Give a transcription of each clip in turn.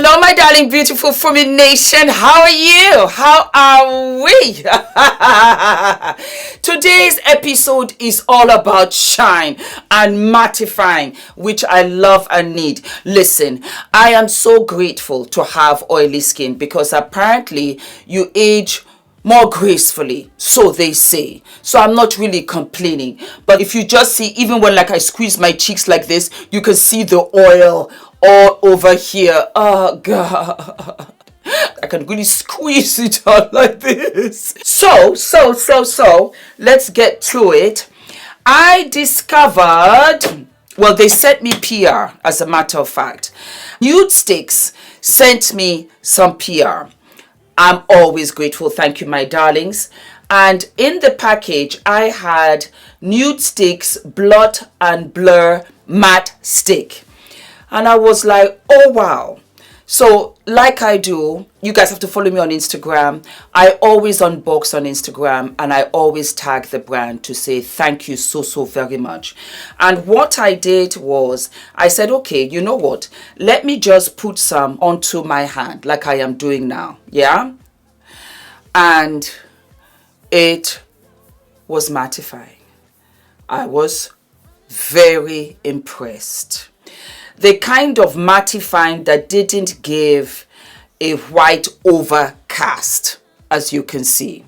Hello, my darling, beautiful Fumi Nation. How are you? How are we? Today's episode is all about shine and mattifying, which I love and need. Listen, I am so grateful to have oily skin because apparently you age more gracefully, so they say. So I'm not really complaining. But if you just see, even when like I squeeze my cheeks like this, you can see the oil all over here. Oh God, I can really squeeze it out like this. So let's get to it. I discovered, well, they sent me PR, as a matter of fact. Nude Sticks sent me some PR. I'm always grateful. Thank you, my darlings. And in the package, I had Nude Sticks Blot and Blur Matte Stick. And I was like, oh, wow. So like I do, you guys have to follow me on Instagram. I always unbox on Instagram and I always tag the brand to say thank you so very much. And what I did was I said, okay, you know what? Let me just put some onto my hand like I am doing now. Yeah. And it was mattifying. I was very impressed. The kind of mattifying that didn't give a white overcast, as you can see.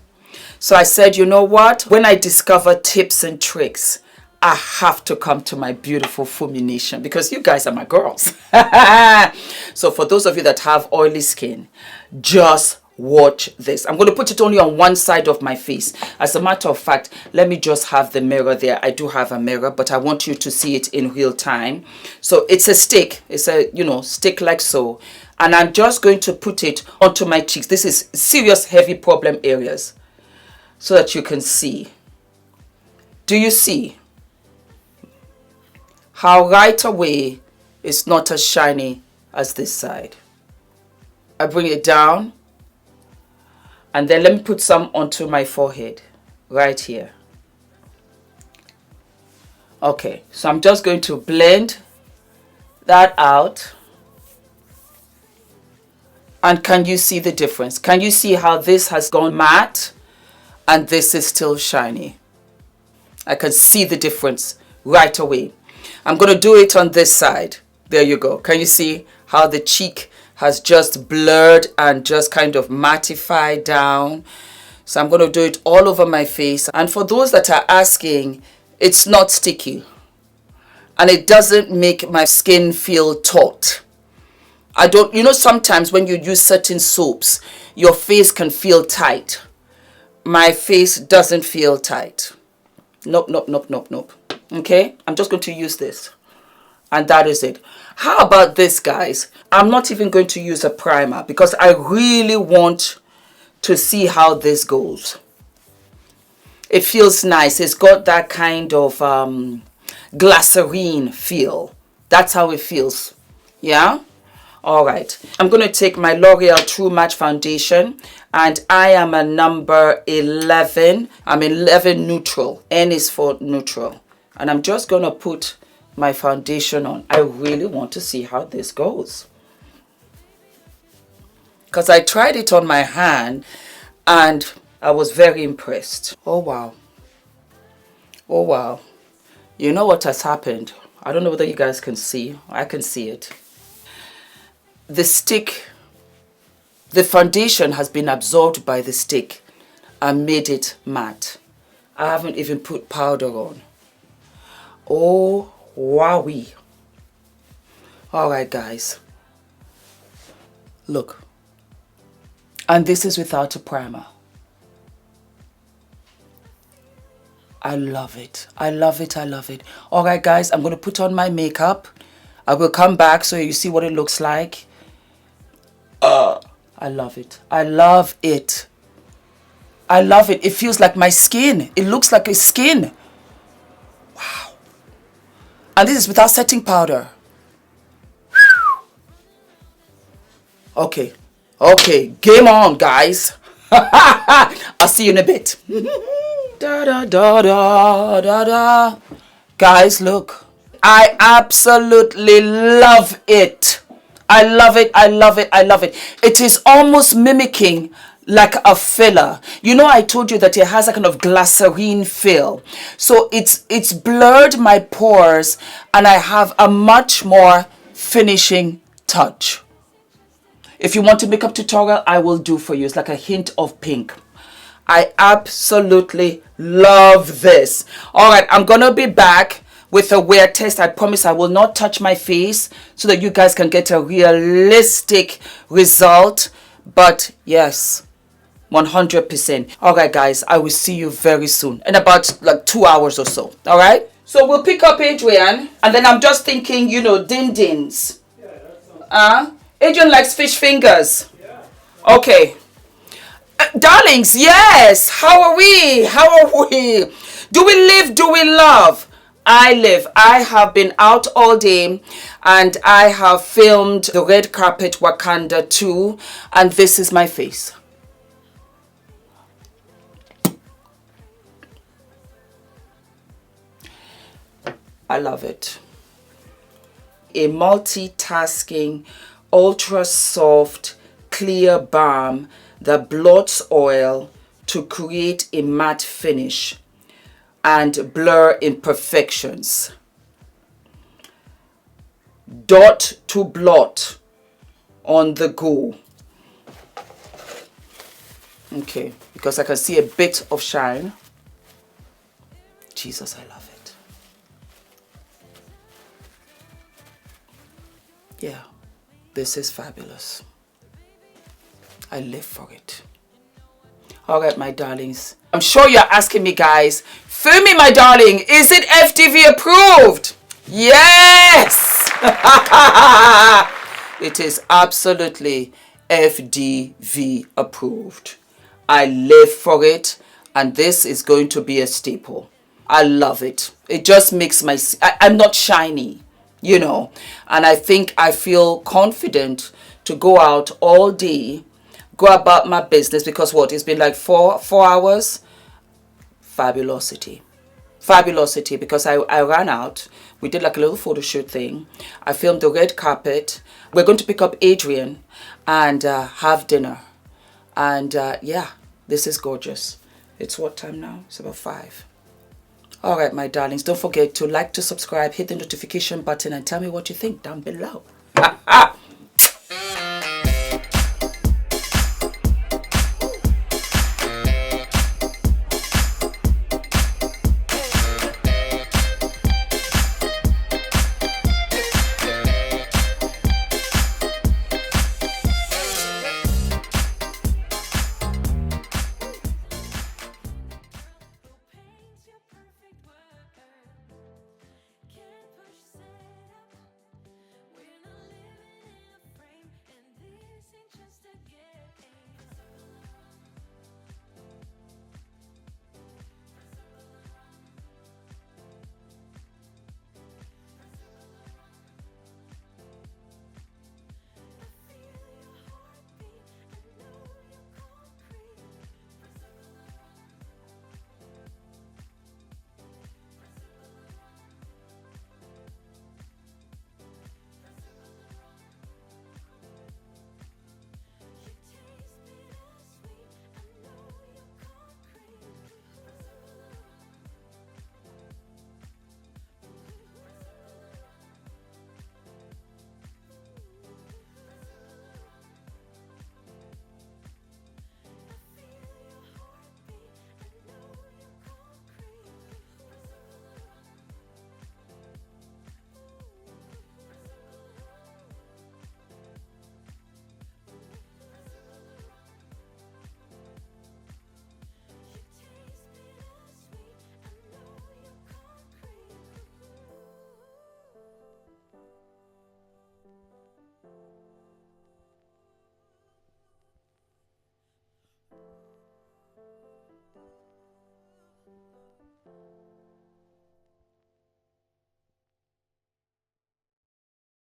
So I said, you know what? When I discover tips and tricks, I have to come to my beautiful Fumi Nation because you guys are my girls. So for those of you that have oily skin, just watch this. I'm going to put it only on one side of my face. As a matter of fact, let me just have the mirror there. I do have a mirror, but I want you to see it in real time. So it's a stick. It's a, stick like so. And I'm just going to put it onto my cheeks. This is serious heavy problem areas so that you can see. Do you see how right away it's not as shiny as this side? I bring it down. And then let me put some onto my forehead, right here. Okay, so I'm just going to blend that out. And can you see the difference? Can you see how this has gone matte and this is still shiny? I can see the difference right away. I'm going to do it on this side. There you go. Can you see how the cheek has just blurred and just kind of mattified down? So I'm going to do it all over my face. And for those that are asking, it's not sticky and it doesn't make my skin feel taut. I don't, sometimes when you use certain soaps, your face can feel tight. My face doesn't feel tight. Nope. Okay, I'm just going to use this. And that is it. How about this, guys? I'm not even going to use a primer because I really want to see how this goes. It feels nice. It's got that kind of glycerine feel. That's how it feels. Yeah? All right. I'm going to take my L'Oreal True Match Foundation. And I am a number 11. I'm 11 neutral. N is for neutral. And I'm just going to put my foundation on. I really want to see how this goes because I tried it on my hand and I was very impressed. Oh wow, you know what has happened? I don't know whether you guys can see. I can see it. The stick, the foundation has been absorbed by the stick and made it matte. I haven't even put powder on. Oh wowee. All right, guys, look, and this is without a primer. I love it. All right, guys, I'm going to put on my makeup. I will come back so you see what it looks like. I love it. It feels like my skin. It looks like a skin. And this is without setting powder. Okay, game on, guys. I'll see you in a bit. Guys, look. I absolutely love it. I love it. I love it. I love it. It is almost mimicking like a filler. You know, I told you that it has a kind of glycerine feel. So it's blurred my pores and I have a much more finishing touch. If you want a makeup tutorial, I will do for you. It's like a hint of pink. I absolutely love this. All right, I'm going to be back with a wear test. I promise I will not touch my face so that you guys can get a realistic result. But yes, 100%. All right, guys, I will see you very soon in about like 2 hours or so. All right. So we'll pick up Adrian, and then I'm just thinking, you know, din-dins. Adrian likes fish fingers. Okay. Darlings, yes. How are we? How are we? Do we live? Do we love? I live. I have been out all day and I have filmed the red carpet Wakanda 2, and this is my face. I love it. A multitasking, ultra soft, clear balm that blots oil to create a matte finish and blur imperfections. Dot to blot on the go. Okay, because I can see a bit of shine. Jesus, I love it. Yeah, this is fabulous. I live for it. All right, my darlings. I'm sure you're asking me, guys, Fumi, my darling, is it F.D.V approved? Yes! It is absolutely F.D.V approved. I live for it, and this is going to be a staple. I love it. It just makes my... I'm not shiny, you know, and I think I feel confident to go out all day, go about my business, because what, it's been like four hours. Fabulosity, because I ran out. We did like a little photo shoot thing. I filmed the red carpet. We're going to pick up Adrian and have dinner, and yeah, this is gorgeous. It's what time now? It's about 5. All right, my darlings, don't forget to like, to subscribe, hit the notification button, and tell me what you think down below.